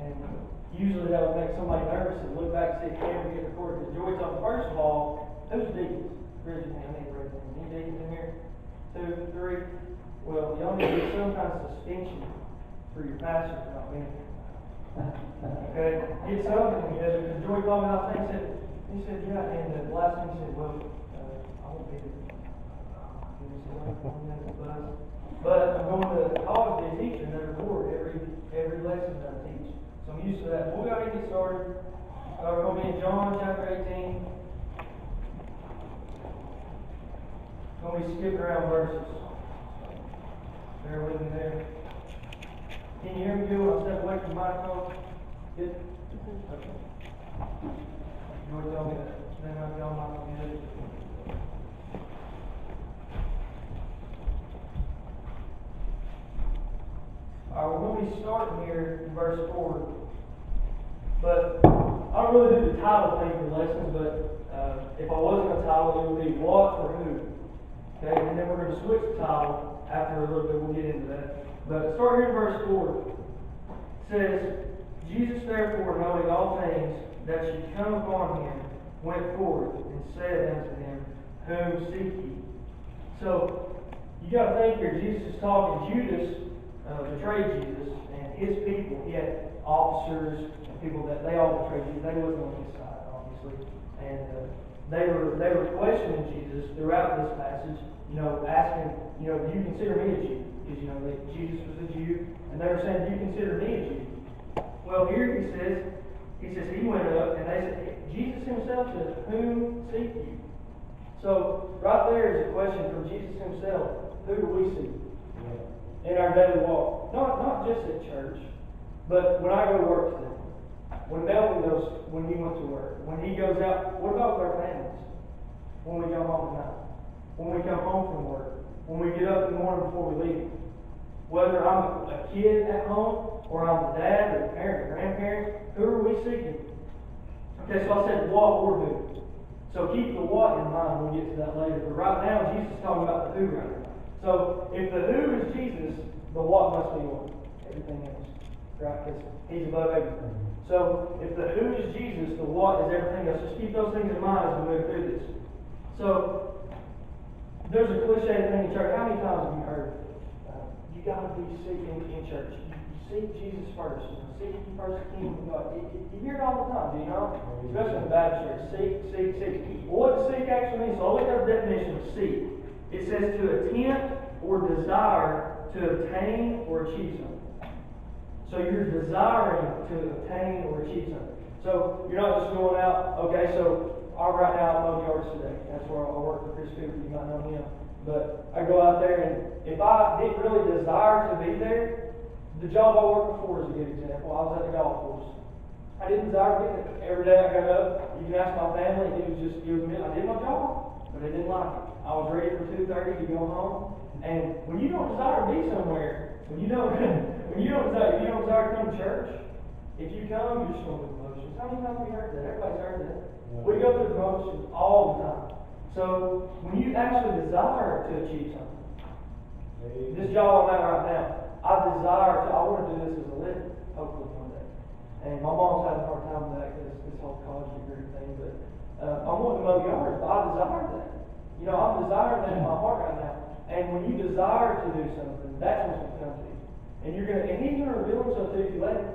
And usually that would make somebody nervous and look back and see if they ever get recorded. Because Joy told me, first of all, who's deacons? Raise your hand. I need to raise your hand. Any deacons in here? 2, 3. Well, y'all need to get some kind of suspension for your pastor for not being here. Okay? Get something together. Because Joy called me out and he said, yeah, and the last thing he said, well, I won't be here. But I'm going to college to teach and they record every lesson that I teach. So I'm used to that. We'll go ahead and get started. We're going to be in John chapter 18. We're going to be skipping around verses. Bear with me there. Can you hear me good when I step away from the microphone? Good? Okay. You want to tell me that? Then I'll tell my good. We're going to be starting here in verse 4. But I don't really do the title thing for lessons, but if I wasn't going to title, it would be what or who. Okay, and then we're going to switch the title after a little bit. We'll get into that. But start here in verse 4. It says, Jesus therefore, knowing all things that should come upon him, went forth and said unto them, whom seek ye? So, you got to think here, Jesus is talking. Judas betrayed Jesus and his people. He had officers and people that they all betrayed Jesus. They wasn't on his side, obviously. And they were questioning Jesus throughout this passage, asking, do you consider me a Jew? Because, that Jesus was a Jew. And they were saying, do you consider me a Jew? Well, here he says he went up and they said, Jesus himself says, whom seek you? So, right there is a question from Jesus himself. Who do we seek? In our daily walk. Not just at church, but when I go to work today. When Melvin goes, when he went to work. When he goes out, what about with our families? When we go home at night. When we come home from work. When we get up in the morning before we leave. Whether I'm a kid at home, or I'm the dad, or the parent, or grandparent, who are we seeking? Okay, so I said what or who. So keep the what in mind when we get to that later. But right now, Jesus is talking about the who right now. So, if the who is Jesus, the what must be what? Everything else. Right? Because he's above everything. So, if the who is Jesus, the what is everything else. Just keep those things in mind as we move through this. So, there's a cliche thing in church. How many times have you heard, you got to be seeking in church? You seek Jesus first. Seek ye first the kingdom of God. You hear it all the time, do you know? Especially in the Baptist church. Seek. Well, what does seek actually mean? So, I'll look at the definition of seek. It says to attempt or desire to obtain or achieve something. So you're desiring to obtain or achieve something. So you're not just going out, okay, so right now I'm on yards today. That's where I work for Chris Cooper. You might know him. But I go out there, and if I didn't really desire to be there, the job I worked before is a good example. I was at the golf course. I didn't desire to be there. Every day I got up, you can ask my family, I did my job, but I didn't like it. I was ready for 2:30 to go home. And when you don't desire to be somewhere, if you don't desire to come to church, if you come, you're just going through the motions. How many times have we heard that? Everybody's heard that. Yeah. We go through the motions all the time. So when you actually desire to achieve something, this job I'm at right now, I want to do this as a living, hopefully one day. And my mom's having a hard time with that because this whole college degree thing, but I want to mow yards, but I desire that. I'm desiring that in my heart right now. And when you desire to do something, that's what's going to come to you. And he's going to reveal himself to you later.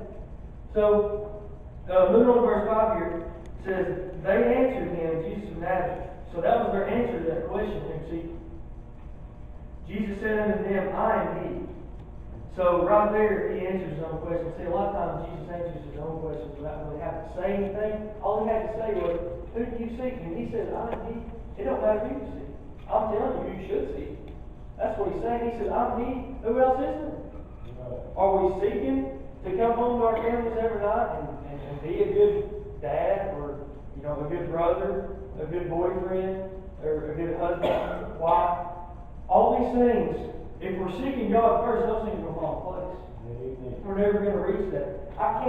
So, moving on to verse 5 here, it says, they answered him, Jesus of Nazareth. So that was their answer to that question. See, Jesus said unto them, I am he. So right there, he answers his own question. See, a lot of times Jesus answers his own questions without really having to say anything. All he had to say was, who do you seek? And he says, I am he. It don't matter who you see. I'm telling you, you should see. That's what he's saying. He says, I'm he. Who else is there? Are we seeking to come home to our families every night and be a good dad or a good brother, a good boyfriend, or a good husband, wife? All these things, if we're seeking God first, those things will fall in place. We're never going to reach that. I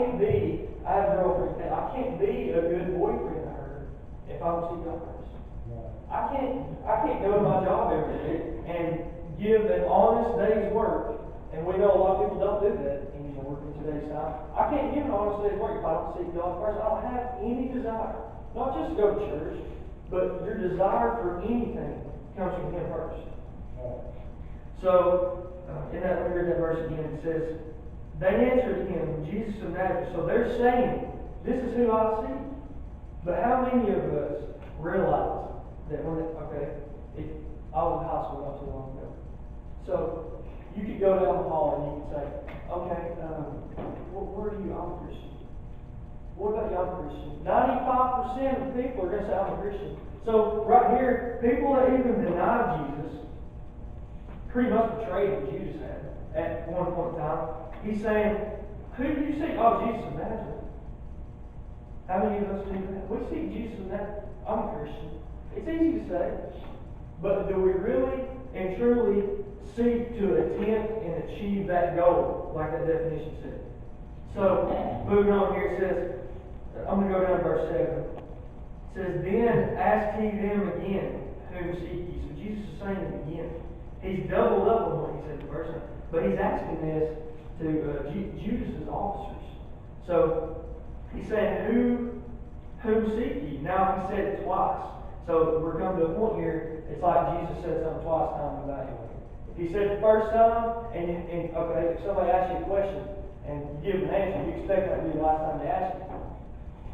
have a girlfriend, I can't be a good boyfriend to her if I don't seek God first. I can't go to my job every day and give an honest day's work And we know a lot of people don't do that anymore in today's time. I can't give an honest day's work if I don't seek God first. I don't have any desire. Not just to go to church, but your desire for anything comes from Him first. So, let me read that verse again. It says, they answered him, Jesus of Nazareth. So they're saying, this is who I see. But how many of us realize that I was in high school not too long ago. So you could go down the hall and you could say, okay, where are you? I'm a Christian. What about you? I'm a Christian. 95% of people are going to say I'm a Christian. So right here, people that even deny Jesus pretty much betrayed what Judas had at one point in time. He's saying, who do you seek? Oh, Jesus of Nazareth. How many of us do that? We seek Jesus of Nazareth. I'm a Christian. It's easy to say. But do we really and truly seek to attempt and achieve that goal, like that definition said? So, moving on here, it says, I'm going to go down to verse 7. It says, then ask ye them again, whom seek ye? So Jesus is saying it again. He's doubled up on what he said in verse 9. But he's asking this to Judas's officers. So, he's saying, whom seek ye? Now he said it twice. So we're coming to a point here, it's like Jesus said something twice time evaluating. If he said the first time, and okay, if somebody asks you a question and you give them an answer, you expect that to be the last time they ask you.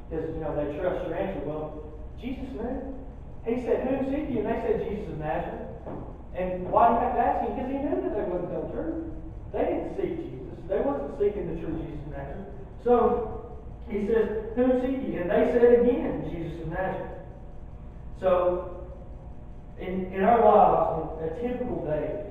Because, they trust your answer. Well, Jesus knew. He said, whom seek you? And they said, Jesus of Nazareth. And why do you have to ask him? Because he knew that they wasn't telling the truth. They didn't seek Jesus. They wasn't seeking the true Jesus of Nazareth. So, he says, whom seek you? And they said again, Jesus of Nazareth. So, in our lives, a typical day,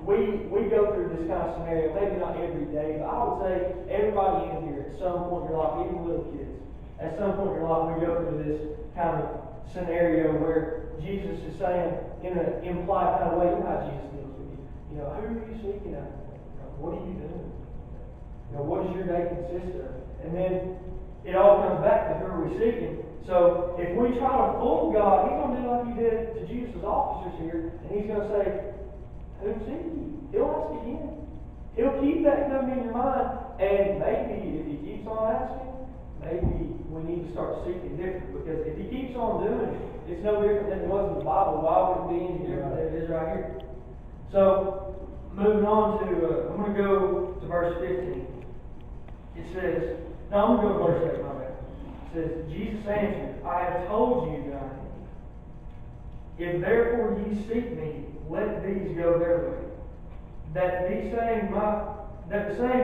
we go through this kind of scenario, maybe not every day, but I would say everybody in here at some point in your life, even little kids, at some point in your life, we go through this kind of scenario where Jesus is saying, in an implied kind of way, you know how Jesus deals with you. Who are you seeking after? What are you doing? What does your day consist of? And then it all comes back to who are we seeking. So if we try to fool God, He's going to do like He did to Jesus' officers here, and He's going to say, whom seek you? He'll ask again. He'll keep that coming in your mind, and maybe if He keeps on asking, maybe we need to start seeking different, because if He keeps on doing it, it's no different than it was in the Bible. Why would it be any different than it is right here? So, moving on to, I'm going to go to verse 15. It says, no, I'm going to go to verse 8, my bad. It says, Jesus answered, I have told you that I am. If therefore ye seek me, let these go their way, that the saying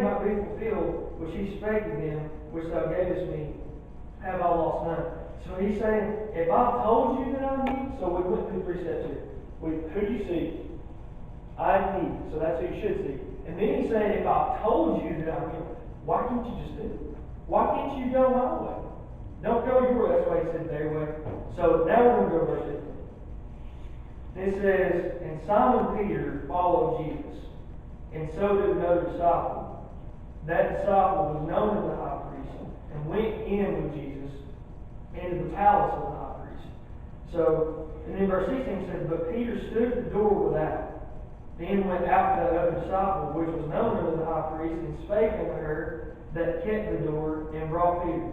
might be fulfilled, which he spake to them, which thou gavest me, have I lost none. So he's saying, if I've told you that I'm he, so we went through 3 steps here. Who do you seek? I'm he. So that's who you should seek. And then he's saying, if I've told you that I'm him, why can't you just do it? Why can't you go my way? Don't go your way. That's why he said their way. So now we're going to go to verse 15. It says, and Simon Peter followed Jesus, and so did another disciple. That disciple was known as the high priest, and went in with Jesus into the palace of the high priest. So, and then verse 16 says, but Peter stood at the door without. Then went out to the other disciple, which was known as the high priest, and spake unto her that kept the door, and brought Peter.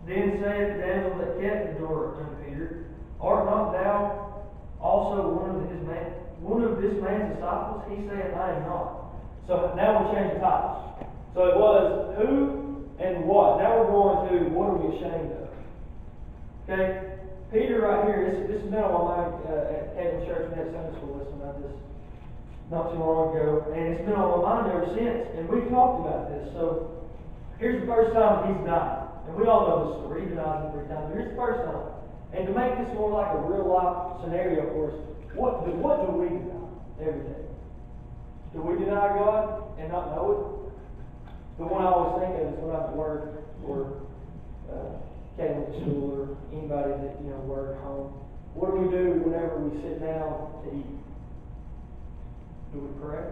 Then said the damsel that kept the door unto Peter, art not thou also one of this man's disciples? He said, I am not. So now we're changing titles. So it was who and what. Now we're going to what are we ashamed of? Okay? Peter right here, this has been on my mind at Catholic Church. We had Sunday school lesson about this not too long ago, and it's been on my mind ever since, and we've talked about this. So here's the first time he's died, and we all know this story. He denies him 3 times, but here's the first time. And to make this more like a real life scenario for us, what do we deny every day? Do we deny God and not know it? The one I always think of is when I'm at work or Catholic school or anybody that work home. What do we do whenever we sit down to eat? Do we pray?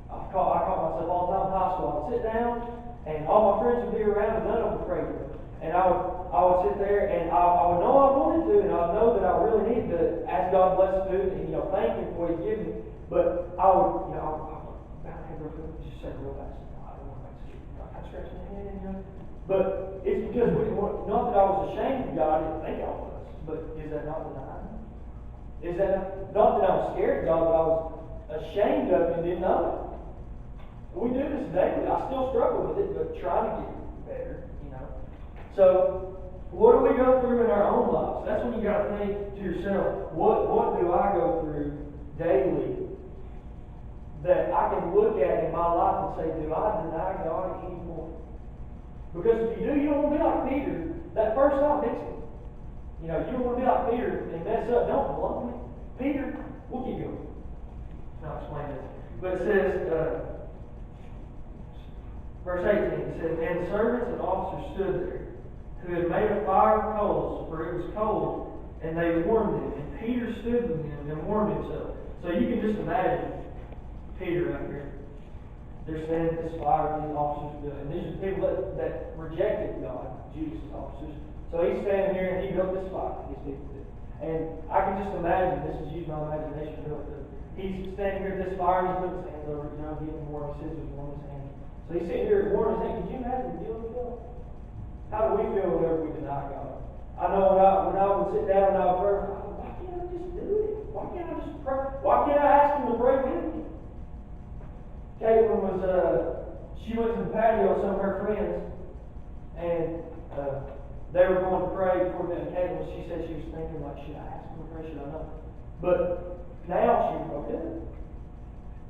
I caught myself all the time in high school. I would sit down, and all my friends would be around, and none of them would pray with me. And I would sit there, and I would know I wanted to, and I would know that I really needed to ask God bless the food, and thank Him for what He's given me. But I would hand real quick. Just say real fast. I don't want to make it. I'm kind of scratching my head, you know. But it's because we didn't want, not that I was ashamed of God, I didn't think I was. But is that not denying? Is that not that I was scared of God, but I was ashamed of it and didn't know it? We do this daily. I still struggle with it, but trying to get better, you know. So, what do we go through in our own lives? That's when you got to think to yourself, what do I go through daily that I can look at in my life and say, do I deny God anymore? Because if you do, you don't want to be like Peter. That first time, fix it. You know, you don't want to be like Peter and mess up. Don't belong me. Peter, we'll keep going. I'll explain this. But it says, verse 18, it says, and servants and officers stood there, who had made a fire of coals, for it was cold, and they warmed them. And Peter stood with them and warmed himself. So you can just imagine Peter out here. They're standing at this fire, these officers do it. And these are people that rejected God, Jesus' officers. So he's standing here and he built this fire. These people did. And I can just imagine, this is using my imagination real quick. He's standing here at this fire and he puts his hands over, you know, getting warm. He says he's warm his hands. So he's sitting here warming his hands. Could you imagine the deal we feel? How do we feel whenever we deny God? I know when I would sit down and I would pray, why can't I just do it? Why can't I just pray? Why can't I ask him to pray with me? Caitlin was, she went to the patio with some of her friends, and they were going to pray for them. And Caitlin, she said she was thinking, like, should I ask him to pray? Should I not? But now she will do it.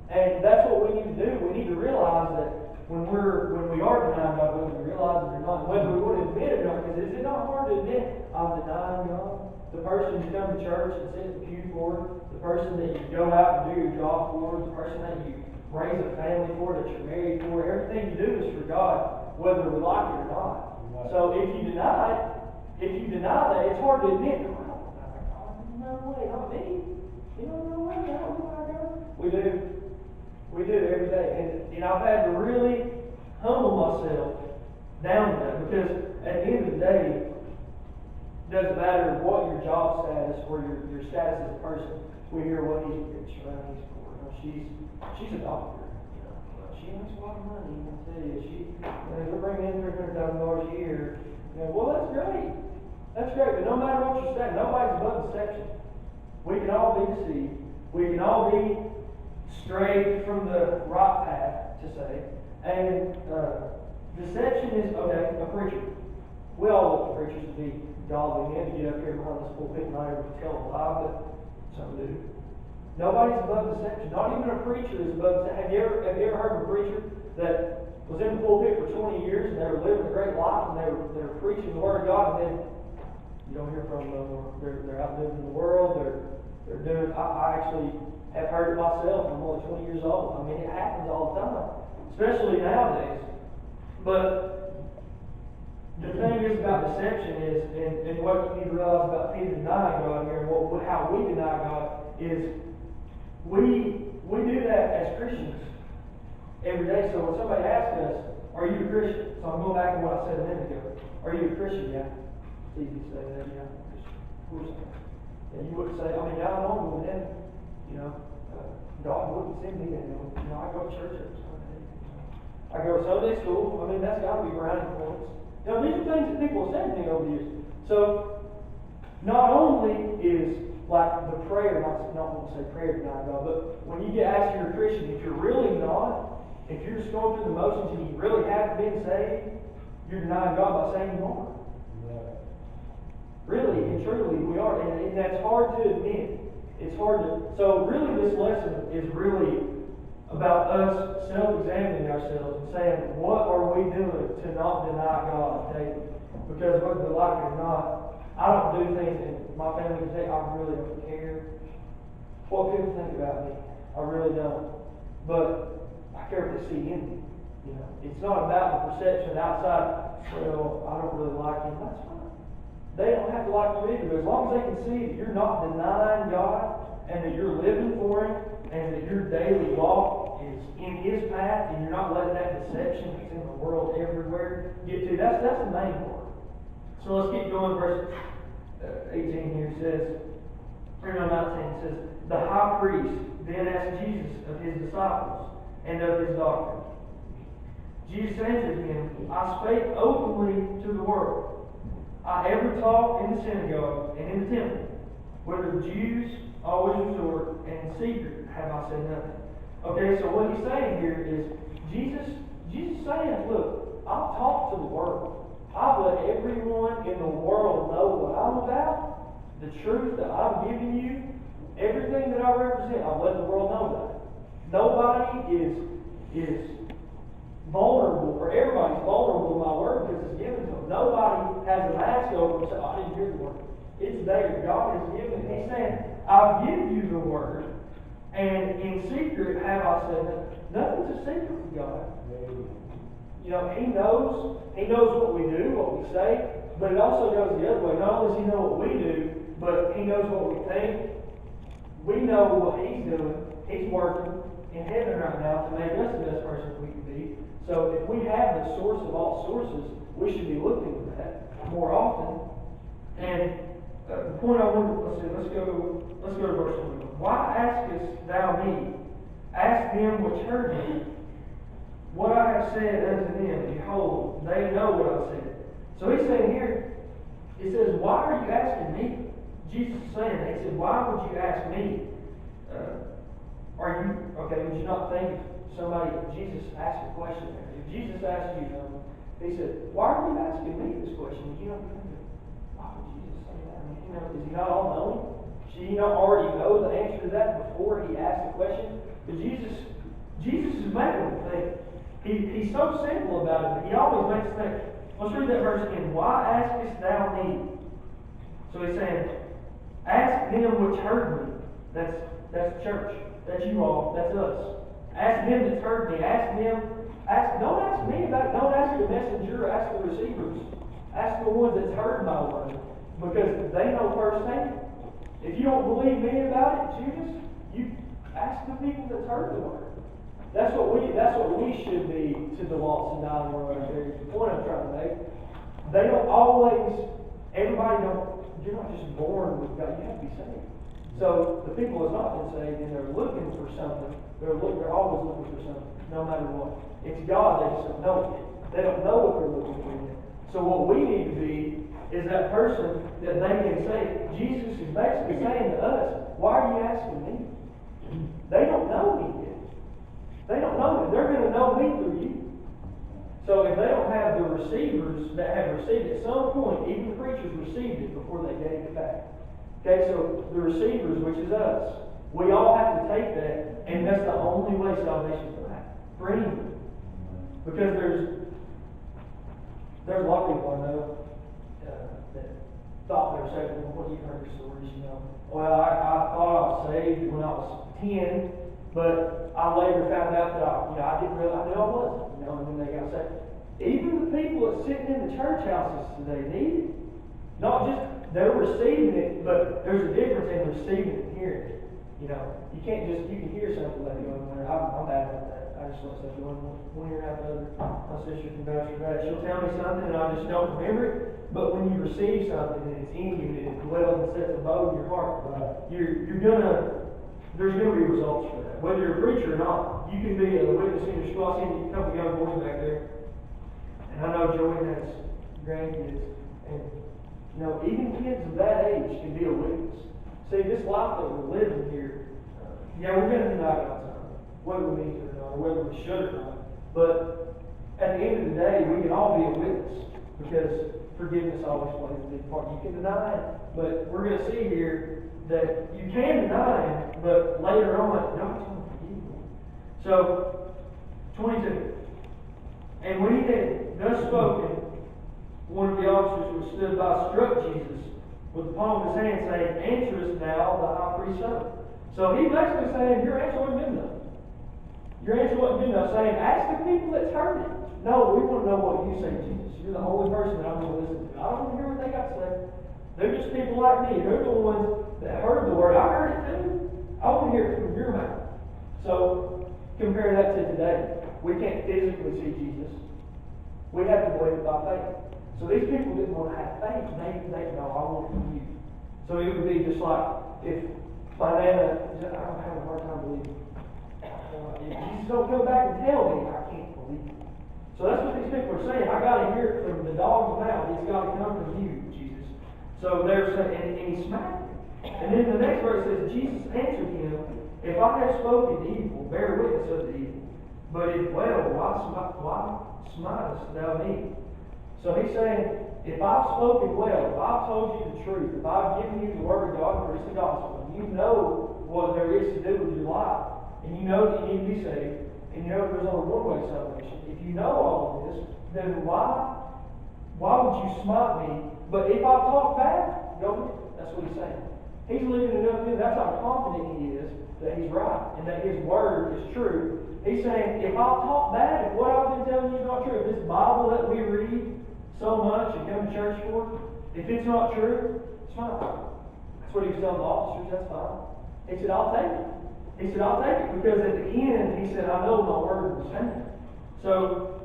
And that's what we need to do. We need to realize that when we are denying God, whether we realize it or not, whether we want to admit it or not, because is it not hard to admit, I'm denying God? The person you come to church and sit in the pew for, the person that you go out and do your job for, the person that you raise a family for, that you're married for, everything you do is for God, whether we like it or not. Right. So if you deny that, it's hard to admit, no way, not me. You know, no way, I don't know how I go. We do every day. And I've had to really humble myself down to that, because at the end of the day, it doesn't matter what your job status or your status as a person. We hear what he's rich, right? He's poor. You know, she's a doctor. You know, she makes a lot of money. I tell you, they're bringing in $300,000 a year. You know, well, that's great. That's great. But no matter what your status, nobody's above deception. We can all be deceived. We can all be strayed from the right path, to say. And deception is, okay, a preacher. We all look for preachers to be godly men, to get up here behind this pulpit and not ever tell a lie, but some do. Nobody's above deception. Not even a preacher is above deception. Have you ever heard of a preacher that was in the pulpit for 20 years and they were living a great life and they were preaching the Word of God, and then you don't hear from them, or they're out living in the world, they're doing, I actually have heard it myself. I'm only 20 years old. I mean, it happens all the time, especially nowadays. But the thing is about deception is, and what you need to realize about Peter denying God here, and how we deny God, is we do that as Christians every day. So when somebody asks us, are you a Christian? So I'm going back to what I said a minute ago. Are you a Christian? Yeah. It's easy to say that, yeah, I'm a Christian. Of course I am. And you wouldn't say, I mean, yeah, I'm on with heaven. You know, God wouldn't send me there. You know, I go to church every Sunday. I go to Sunday school. I mean, that's got to be brownie points. You know, these are things that people have said to me over the years. So, not only is like the prayer, not want to say prayer to God, but when you get asked if you're a Christian, if you're really not, if you're just going through the motions and you really haven't been saved, you're denying God by saying you are. Really and truly, we are. And that's hard to admit. It's hard to. So really this lesson is really about us self-examining ourselves and saying, what are we doing to not deny God daily? Because whether we like it or not, I don't do things in my family can say, I really don't care what people think about me. I really don't. But I care if they see in me. You know, it's not about the perception outside. Well, I don't really like him. That's fine. They don't have to like you either, but as long as they can see that you're not denying God and that you're living for Him and that your daily walk is in His path and you're not letting that deception that's in the world everywhere get to, that's the main part. So let's keep going. Verse 18 here says, or no, 19 says, the high priest then asked Jesus of his disciples, and of his doctrine. Jesus answered him, I spake openly to the world. I ever taught in the synagogue and in the temple, where the Jews always resort, and in secret have I said nothing. Okay, so what he's saying here is, Jesus saying, look, I've talked to the world. I've let everyone in the world know what I'm about, the truth that I'm giving you, everything that I represent, I've let the world know that. Nobody is vulnerable, or everybody's vulnerable to my word because it's given to them. Nobody has a mask over and say, I didn't hear the word. It's there. God has given it. He's saying, I'll give you the word, and in secret have I said that. Nothing's a secret with God. You know, He knows what we do, what we say, but it also goes the other way. Not only does He know what we do, but He knows what we think. We know what He's doing. He's working in heaven right now to make us the best person we can be. So if we have the source of all sources, we should be looking for that more often. And the point I wanted to let's go to verse 1. Why askest thou me? Ask them which heard me. What I have said unto them, behold, they know what I said. So he's saying here, he says, why are you asking me? Jesus is saying that. He said, why would you ask me? Would you not think if Jesus asked a question there? If Jesus asked you, he said, why are you asking me this question? Would you not be thinking, why would Jesus say that? I mean, is he not all knowing? Should he not already know the answer to that before he asked the question? But Jesus is making them think. He's so simple about it, but he always makes us think. Let's read that verse again. Why askest thou me? So he's saying, ask them which heard me. That's the church. That's you all. That's us. Ask them that's heard me. Don't ask me about it. Don't ask the messenger. Ask the receivers. Ask the ones that's heard my word. Because they know firsthand. If you don't believe me about it, Judas, you ask the people that's heard the word. That's what we should be to the lost and dying world right there. The point I'm trying to make. They don't always, you're not just born with God, you have to be saved. So the people that's not been saved and they're looking for something, they're always looking for something, no matter what. It's God, they just don't know it. They don't know what they're looking for yet. So what we need to be is that person that they can say, Jesus is basically saying to us, why are you asking me? They don't know me yet. They don't know me. They're going to know me through you. So if they don't have the receivers that have received it, at some point, even the preachers received it before they gave it back. Okay, so the receivers, which is us, we all have to take that, and that's the only way salvation is going to happen. For anyone. Because there's a lot of people I know that thought they were saved. What you've heard the stories, Well, I thought I was saved when I was 10, but I later found out that I didn't realize I knew I wasn't. And then they got saved. Even the people that sitting in the church houses today need it. Not just they're receiving it, but there's a difference in receiving it and hearing it. You can hear something like I'm bad about that. I just let stuff go one ear after the other. My sister can vouch for that. She'll tell me something and I just don't remember it. But when you receive something and it's in you and it dwells and sets a bow in your heart, there's gonna be results for that. Whether you're a preacher or not, you can be a witness in your school. I see a couple of young boys back there. And I know Joey has grandkids. And even kids of that age can be a witness. See, this life that we're living here, we're going to deny God's Son, whether we need to or not, or whether we should or not. But at the end of the day, we can all be a witness because forgiveness always plays a big part. You can deny it, but we're going to see here that you can deny it, but later on, God's going to forgive you. So, 22. And when he had thus spoken, one of the officers who stood by struck Jesus with the palm of his hand, saying, answerest thou the high priest's son? So he's basically saying, your answer wasn't good enough. Your answer wasn't good enough. Saying, ask the people that's heard it. No, we want to know what you say, Jesus. You're the only person that I'm going to listen to. I don't want to hear what they got to say. They're just people like me. They're the ones that heard the word. I heard it too. I want to hear it from your mouth. So compare that to today. We can't physically see Jesus. We have to believe it by faith. So these people didn't want to have faith. They know, I want from you. So it would be just like if Banana, I don't have a hard time believing. If Jesus don't come back these people are saying, I got to hear it from the dog's mouth. It's got to come from you, Jesus. So they're saying, and he smacked him. And then the next verse says, Jesus answered him, if I have spoken evil, bear witness of the evil. But if well, why smitest thou me? So he's saying, if I've spoken well, if I've told you the truth, if I've given you the word of God, or it's the gospel, and you know what there is to do with your life, and you know that you need to be saved, and you know there's only one way to salvation, if you know all of this, then why would you smite me? But if I talk bad, that's what he's saying. He's leaving it up to him. That's how confident he is that he's right and that his word is true. He's saying, if I'll talk bad, if what I've been telling you is not true, if this Bible that we read so much and come to church for, if it's not true, it's fine. That's what he was telling the officers, that's fine. He said, I'll take it. He said, I'll take it, because at the end, he said, I know my word will stand. So,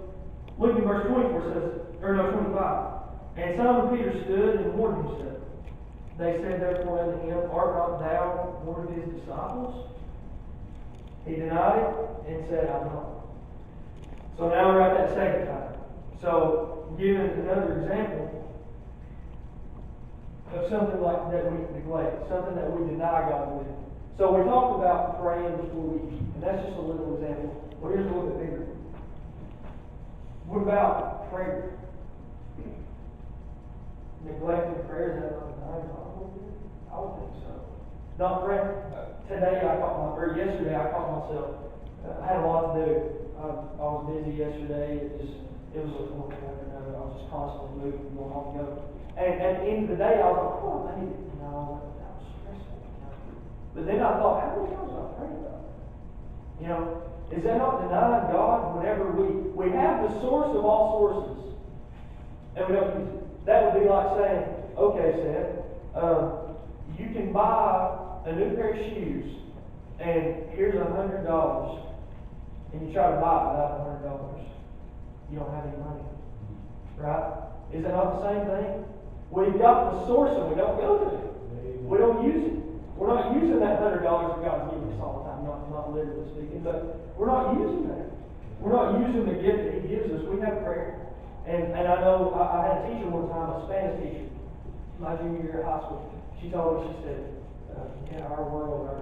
look at verse 24, says, 25. And Simon Peter stood and warned himself. They said therefore unto him, art not thou one of his disciples? He denied it and said, I'm not. So now we're at that second time. So, given another example of something like that we neglect, something that we deny God with. So we talked about praying before we eat, and that's just a little example. Well, here's a little bit bigger. What about prayer? Neglecting prayer, is that not denying God? I would think so. Not praying. Yesterday I caught myself. I had a lot to do. I was busy yesterday. It was one thing after another. I was just constantly moving, going on and go. And at the end of the day, I was like, oh, I need it. No, that was stressful. But then I thought, how many times have I prayed about that? Is that not denying God whenever we have the source of all sources and we don't use it? That would be like saying, okay, Seth, you can buy a new pair of shoes and here's $100 and you try to buy it without $100. You don't have any money. Right? Is that not the same thing? We've got the source and we don't go to it. We don't use it. We're not using that $100 that God's given us all the time, not literally speaking, but we're not using that. We're not using the gift that He gives us. We have prayer. And I know I had a teacher one time, a Spanish teacher, my junior year of high school. She told me, she said, in our world, our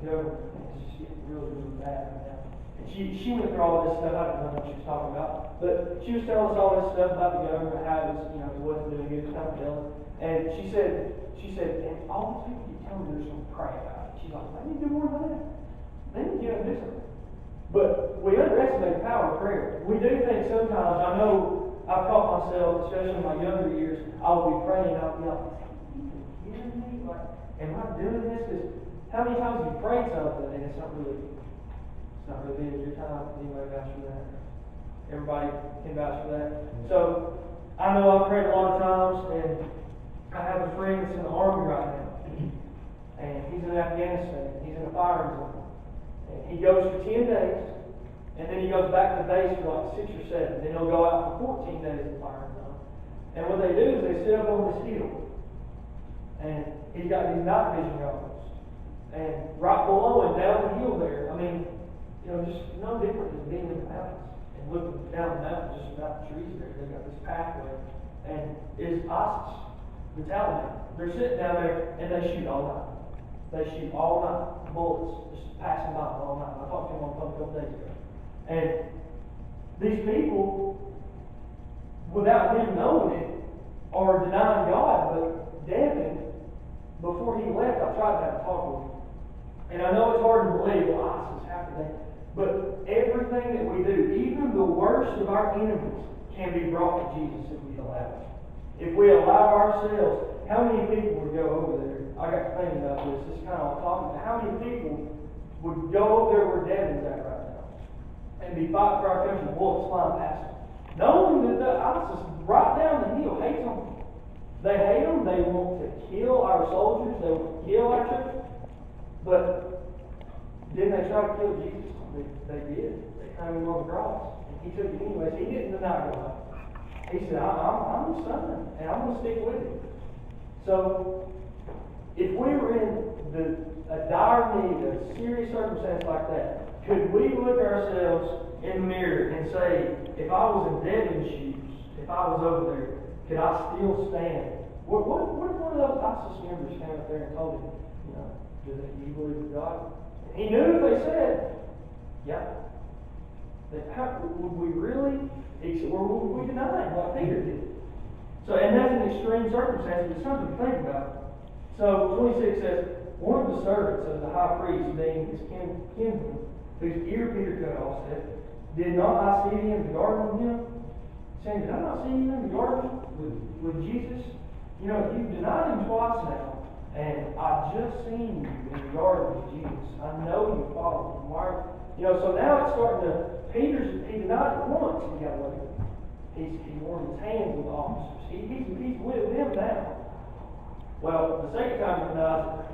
government is just getting really, really bad right now. And she went through all this stuff. I don't know what she was talking about, but she was telling us all this stuff about the government, how it was, it wasn't doing good, it was kind of failing. And she said, and all these people keep telling me they're just going to pray about it. She's like, they need to do more than that. They need to get up and do something. But we underestimate the power of prayer. We do think sometimes, I know I've caught myself, especially in my younger years, I would be praying and I would be like, are you kidding me? Like, am I doing this? Because how many times have you prayed something and it's not really been your time? Anybody vouch for that? Everybody can vouch for that. So, I know I've prayed a lot of times, and I have a friend that's in the Army right now. And he's in Afghanistan. He's in a firing zone. And he goes for 10 days, and then he goes back to base for like 6 or 7. Then he'll go out for 14 days in the firing zone. And what they do is they sit up on this hill. And he's got these night vision goggles. And right below him, down the hill there, just no different than being in the mountains. And looking down the mountain, just without the trees there, they've got this pathway. And it's ISIS, the Taliban. They're sitting down there, and they shoot all night. They shoot all night, bullets, just passing by all night. I talked to him on the phone a couple days ago. And these people, without them knowing it, are denying God. But Devin, before he left, I tried to have a talk with him. And I know it's hard to believe, ISIS, how could they? But everything that we do, even the worst of our enemies, can be brought to Jesus if we allow it. If we allow ourselves, how many people would go over there? I got thinking about this. It's kind of like talking about how many people would go over there where Devin's at right now and be fighting for our country, bullets flying past them, knowing that the ISIS right down the hill hates them. They hate them. They want to kill our soldiers. They want to kill our troops. But didn't they try to kill Jesus? They did. They hung him on the cross. And He took it anyways. He didn't deny God. He said, I'm the Son, and I'm going to stick with Him. So, if we were in a dire need, a serious circumstance like that, could we look ourselves in the mirror and say, say, if I was in Devin's shoes, if I was over there, could I still stand? What if one of those ISIS members came up there and told him, do you believe in God? He knew if they said, yeah. Would we really, or would we deny him like Peter did? So, and that's an extreme circumstance, but it's something to think about. So, 26 says, one of the servants of the high priest, being his kinsman, whose ear Peter cut off, said, did not I see thee in the garden with him? Saying, did I not see you in the garden with Jesus? You've denied him twice now, and I just seen you in the garden with Jesus. I know you followed him. Why? So now it's starting to, he denied it once, he got away with it. He warmed his hands with the officers. He's with them now. Well, the second time he denies it,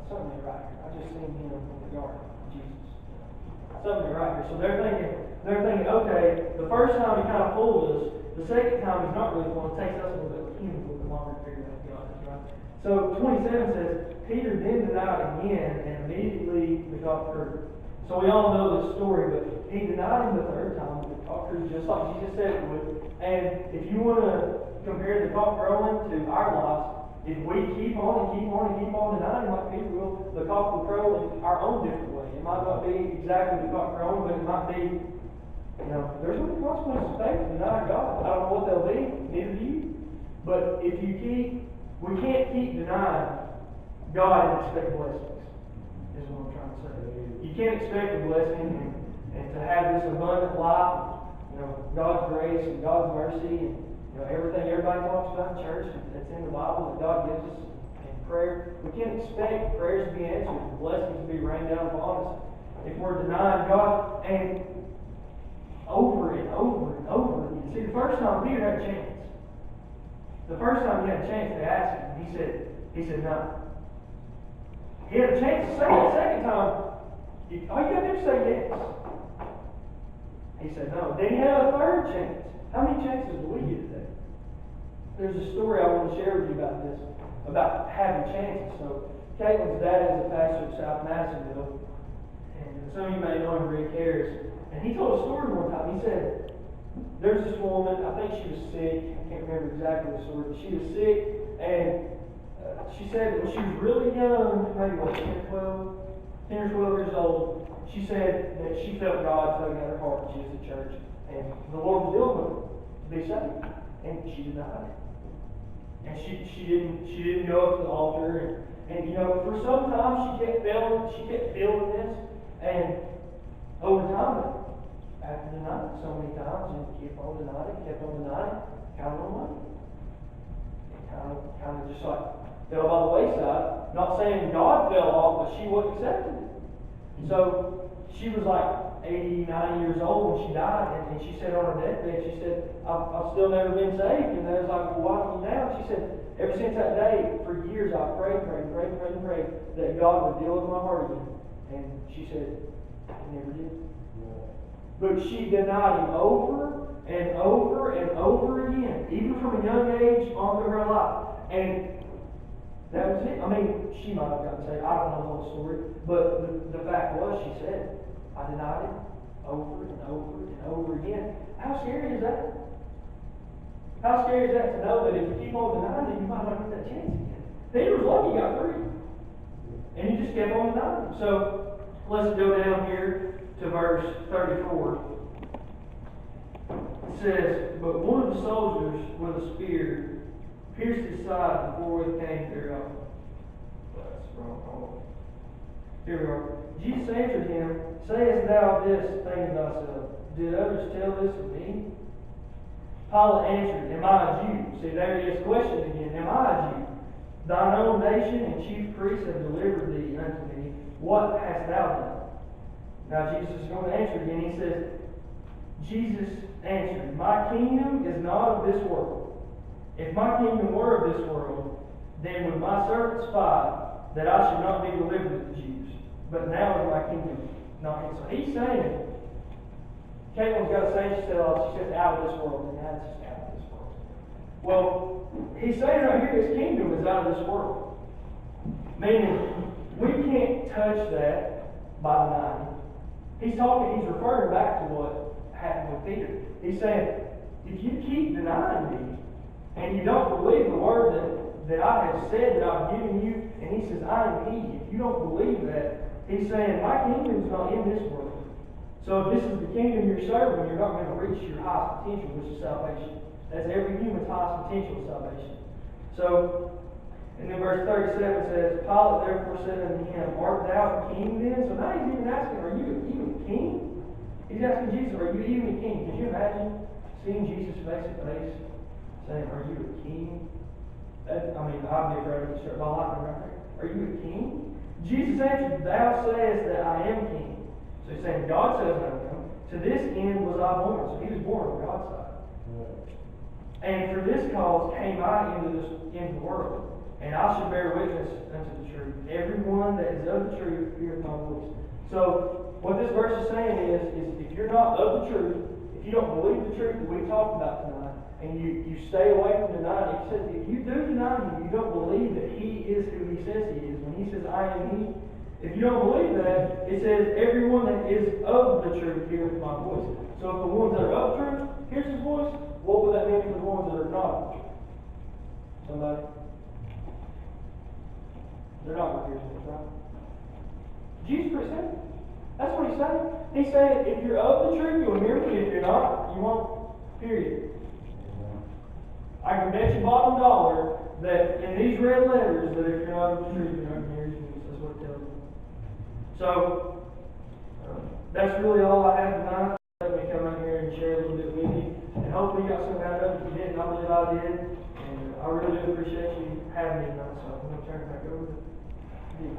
something right here. I just seen him in the garden with Jesus. Something right here. So they're thinking, okay, the first time he kind of fooled us. The second time he's not really fooling. It takes us a little bit of a longer period to be honest, right? So 27 says, Peter then denied again, and immediately the cock crew. So we all know this story, but he denied him the third time. The cock crew, just like Jesus said it would. And if you want to compare the cock crowing to our lives, if we keep on and keep on and keep on denying like Peter will, the cock will crow in our own different way. It might not be exactly the cock crowing, but it might be, there's no consequences of faith to deny God. I don't know what they'll be, neither do you. But if we can't keep denying God and expect blessings, is what I'm trying to say. You can't expect a blessing and to have this abundant life, God's grace and God's mercy and everything everybody talks about in church that's in the Bible that God gives us in prayer. We can't expect prayers to be answered and blessings to be rained down upon us if we're denying God. And over and over and over again. See, the first time Peter had a chance. The first time he had a chance to ask him, he said no. He had a chance to say it. The second time, all you got to do is say yes. He said no. Then he had a third chance. How many chances do we get today? There's a story I want to share with you about this, about having chances. So, Caitlin's dad is a pastor of South Madisonville, and some of you may know him, Rick Harris. And he told a story one time. He said, there's this woman, I think she was sick. I can't remember exactly the story, but she was sick, and she said that when she was really young, maybe 10 or 12 years old, she said that she felt God tugging at her heart. She was at church, and the Lord was dealing with her to be saved, and she denied it. And she didn't go up to the altar, and for some time she kept feeling this, and over time, after denying it so many times, and kept on denying it, kind of money. It kind of just like fell by the wayside. Not saying God fell off, but she wasn't accepting it. So she was like 80, 90 years old when she died, and she said on her deathbed, she said, I've still never been saved. And they was like, well, why don't you now? She said, ever since that day, for years, I've prayed that God would deal with my heart again. And she said, he never did. But she denied him over and over and over again, even from a young age on through her life. And that was it. I mean, she might have gotten saved. I don't know the whole story. But the fact was, she said, I denied him over and over and over again. How scary is that? How scary is that to know that if you keep on denying it, you might not get that chance again? Peter was lucky he got through. And he just kept on denying him. So let's go down here to verse 34. It says, but one of the soldiers with a spear pierced his side before he came thereof. That's wrong. Here we are. Jesus answered him, sayest thou this thing of thyself? Did others tell this of me? Pilate answered, am I a Jew? See, there he is questioning again. Am I a Jew? Thine own nation and chief priests have delivered thee unto me. What hast thou done? Now Jesus is going to answer again. He says, Jesus answered, my kingdom is not of this world. If my kingdom were of this world, then would my servants fight that I should not be delivered to the Jews. But now is my kingdom not. So he's saying, Caitlin's got to say, she said out of this world, and that's just out of this world. Well, he's saying right here, his kingdom is out of this world. Meaning, we can't touch that by denying. He's referring back to what happened happened with Peter. He's saying, if you keep denying me, and you don't believe the word that I have said, that I've given you, and he says, I am he. If you don't believe that, he's saying, my kingdom is not in this world. So if this is the kingdom you're serving, you're not going to reach your highest potential, which is salvation. That's every human's highest potential is salvation. So, and then verse 37 says, Pilate therefore said unto him, Art thou a king then? So now he's even asking, are you even a king? He's asking Jesus, are you even a king? Could you imagine seeing Jesus face to face, saying, are you a king? I'd be afraid to start my life right there. Are you a king? Jesus answered, Thou sayest that I am king. So he's saying, God says I am. To this end was I born. So he was born on God's side. Yeah. And for this cause came I into the world, and I should bear witness unto the truth. Everyone that is of the truth heareth my voice. So what this verse is saying is if you're not of the truth, if you don't believe the truth that we talked about tonight, and you stay away from denying it, he says, if you do deny him, you don't believe that he is who he says he is. When he says, I am he, if you don't believe that, it says, everyone that is of the truth heareth my voice. So if the ones that are of truth hears his voice, what would that mean for the ones that are not of truth? Somebody? They're not going to hear his voice, right? Jesus pretty simple. That's what he's saying. He's saying, if you're of the truth, you'll hear me. If you're not, you won't. Period. I can bet you bottom dollar that in these red letters, that if you're not of the truth, you're not going to hear his voice. That's what it tells me. So, that's really all I have tonight. Let me come out here and share a little bit with you. And hopefully you got something out of it. If you didn't, I believe I did. And I really do appreciate you having me tonight. So I'm going to turn it back over to you.